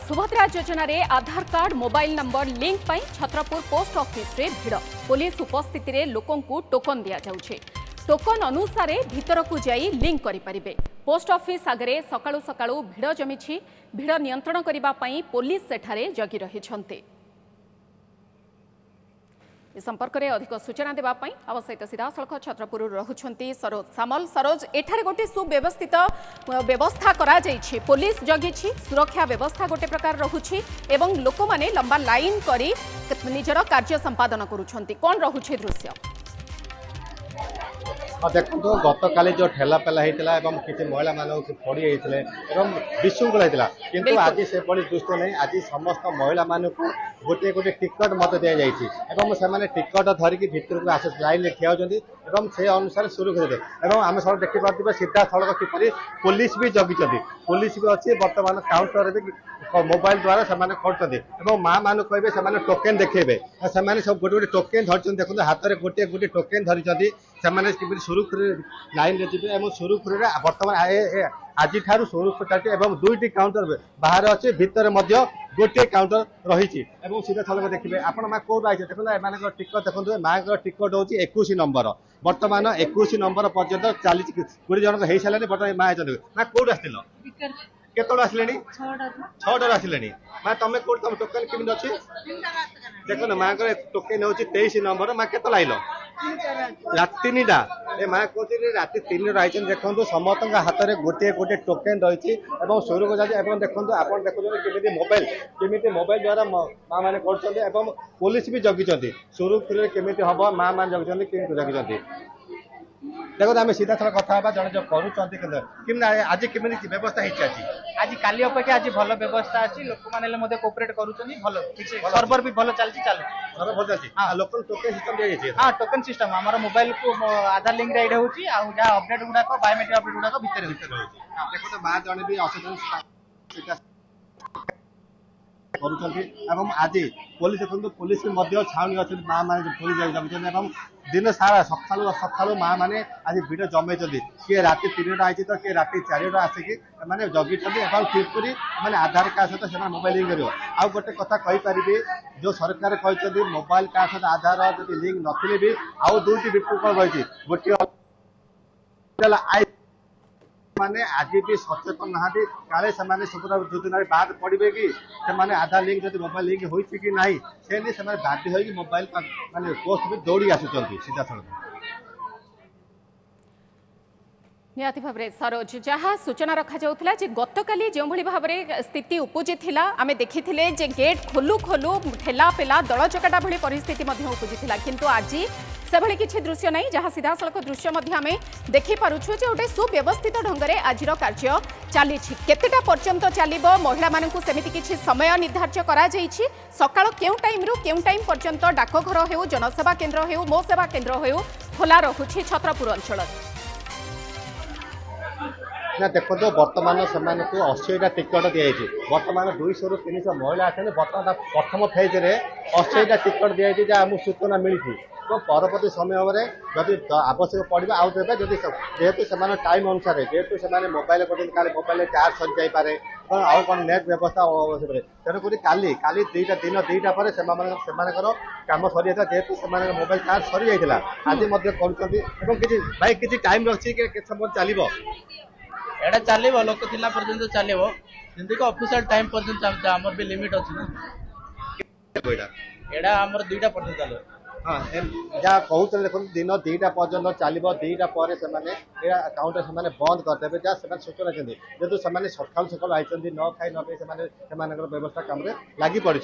सुभद्रा योजना रे आधार card mobile number link पाई Chhatrapur post office रे भिड़ पुलिस उपस्थिति रे लोकन को टोकन दिया जाउछे। टोकन अनुसार भीतर को जाई लिंक करि परिबे। पोस्ट ऑफिस आगरे सकाळु सकाळु भिड़ जमिछि। भिड़ नियंत्रण करिबा पाई पुलिस सेठारे जगी रहिछन्ते। इस संपर्क में अधिक सूचना देवाई आम सहित सीधा सड़क छत्रपुर रहुंट सरोज सामल। सरोज एठारे गोटे सुव्यवस्थित व्यवस्था करा जाइछि। पुलिस जगी सुरक्षा व्यवस्था गोटे प्रकार रहुछि एवं लोक माने लंबा लाइन करी निजर कार्य संपादन करुछन्ति। कोन रहुछि दृश्य? देखो गत काली जो ठेला पेला होता किसी महिला मानक पड़ी जाते विशृंखला होता किंतु आज से दृश्य नहीं। आज समस्त महिला मानक गोटे गोटे टिकट मत दि जाने टिकट धरिकी भितर को आस लाइन में ठिया होती से अनुसार सुरक्षित आम सब देखिपे सीधा सड़क किपरि पुलिस भी जगी पुलिस भी अच्छी बर्तमान काउंटर भी मोबाइल द्वारा से कर माँ मान कहे से टोकेन देखेबे से सब गोटे गोटे टोकेन धरती देखते हाथ में गोटे गोटे टोकेन धरी सुरक्षित लाइन में जी सुरक्षित बर्तमान आज सुरक्षित चलती दुईटी काउंटर बाहर अच्छे भितर गोटे काउंटर रही सीधा सड़क देखिए आप कौन आई देखो टिकट देखो माँ टिकट हूँ 21 नंबर बर्तमान 21 नंबर पर्यंत चली गोटे जन हो सारे बर्तमान माँ माँ कौट आसल केतल आसिले 6 आसिले माँ तुम कौट तुम टोकन केमी अच्छी देख ना माँ टोकन हूँ 23 नंबर माँ केतल आइल रात 3टा माँ कहते रात 3 आई देखो समस्त हाथ में गोटे गोटे टोकेन रही सुरक्षा देखो आप देखुं केमी मोबाइल द्वारा माँ मैंने कर पुलिस भी जगी सुरक्षित केमी हम माँ मैंने जगी जगी देखो आम सीधा थोड़ा कथा जन जो करुँच आज केमी व्यवस्था आज काली अपेक्षा आज भल व्यवस्था अच्छी लोक मैंने कोऑपरेट करूँ सर्वर भी भल चलती लोकल टोकेन सिस्टम दिया हाँ टोकेन सिस्टम आम मोबाइल को आधार लिंक रे होची जहाँ अपडेट गुड़ाक बायोमेट्रिक अपडेट गुड़ाक भितर देखो तो माँ जन भी असचेतन आज पुलिस देखो पुलिस छाउनी अच्छे माँ मैंने पुलिस जमी दिन सारा सका सका माँ मैंने आज भिड़ जमे किए रात 3टा आई तो किए रात 4टा आसिक मैंने जगी ठीक कर मैंने आधार कार्ड सहित से मोबाइल लिंक कर आउ गोटे कथा कहीपरि जो सरकार कहते मोबाइल कार्ड सहित आधार जो लिंक नथिले भी आउ दुईटी विकल्प रही गोटे माने आज भी सचेतन ना काले से सुभद्रा योजना बाद पड़े कि से आधार लिंक जब मोबाइल लिंक होती कि नहीं से नहीं बाध्य होगी मोबाइल माने पोस्ट भी दौड़ी आसुच्च सीधा सड़क निहाती भाव में सरोज जहाँ सूचना रखा जाउथला जे गतकाली जो भाव में स्थिति उपजी थिला आमे देखिथिले जे गेट खोलू खोलू ठेला पेला दल चकाटा भली परिस्थिति उपजी थिला किंतु आज से भली किछि दृश्य नहीं जहाँ सीधा सड़क दृश्य आम देखि पारुछु जे गोटे सुव्यवस्थित ढंग से आज कार्य चली केतेटा पर्यंत चलिबो महिला मानकु सेमिति किछि समय निर्धारित करा जाइछि सकाळ केउ टाइम रु केउ टाइम पर्यंत डाकघर हेउ जनसेवा केन्द्र हेउ मो सेवा केन्द्र हेउ खोला रहुछि छत्रपुर अंचल ना देखो तो बर्तमान से 80टा टिकट दिखाई बर्तमान 200 ରୁ 300 महिला आते बर्तमान प्रथम फेज रे 80टा टिकट दिखाई जहाँ आमको सूचना मिली तो परवर्ती समय जदि आवश्यक पड़ा आउ देवे जदि जेहेतु से टाइम अनुसार जेहेतु से मोबाइल कर मोबाइल चार्ज सरी जापे आउ कौन नेट व्यवस्था तेणुक काली दिन 2टा पर कम सरी जाता जेहेतु से मोबाइल चार्ज सरी जाता आज भाई किसी टाइम रही के समय चलो एटा चलो लोक थिला पर्यंत चलो किंतु ऑफिशियल टाइम पर्यंत चलता आमर भी लिमिट अच्छी ना एटा आमर 2टा पर्यंत चलो हाँ जहाँ कहते देखो दिन 2टा पर्यंत चलो 2टा पर काउंटर से बंद करदे जहाँ से सूचना जेहतु से सका सका आई न खाई न खाई व्यवस्था कम लगी पड़ी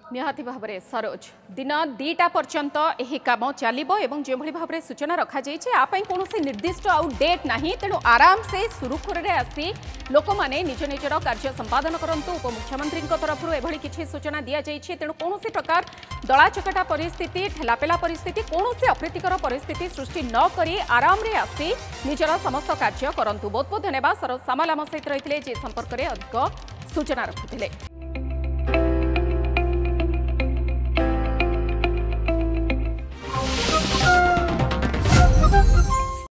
निहाती भाव में सरोज दिन 2टा पर्यंत यह कम चलो एवं जो भाव में सूचना रखा जापाई कौन निर्दिष्ट आउ डेट ना तेणु आराम से सुरुखुर आसी लोक मैंने निज निजर कार्य संपादन करूँ उपमुख्यमंत्री तरफ एभली किसी सूचना दि जाइए तेणु कौन प्रकार दला चकटा परिस्थिति ठेलापेला परिस्थिति कौन अप्रीतिकर परिस्थिति सृष्टि न करी आराम रे आसी निजर समस्त कार्य करूँ। बहुत बहुत धन्यवाद सरोज सामल आम सहित रही संपर्क में अधिक सूचना रखुले।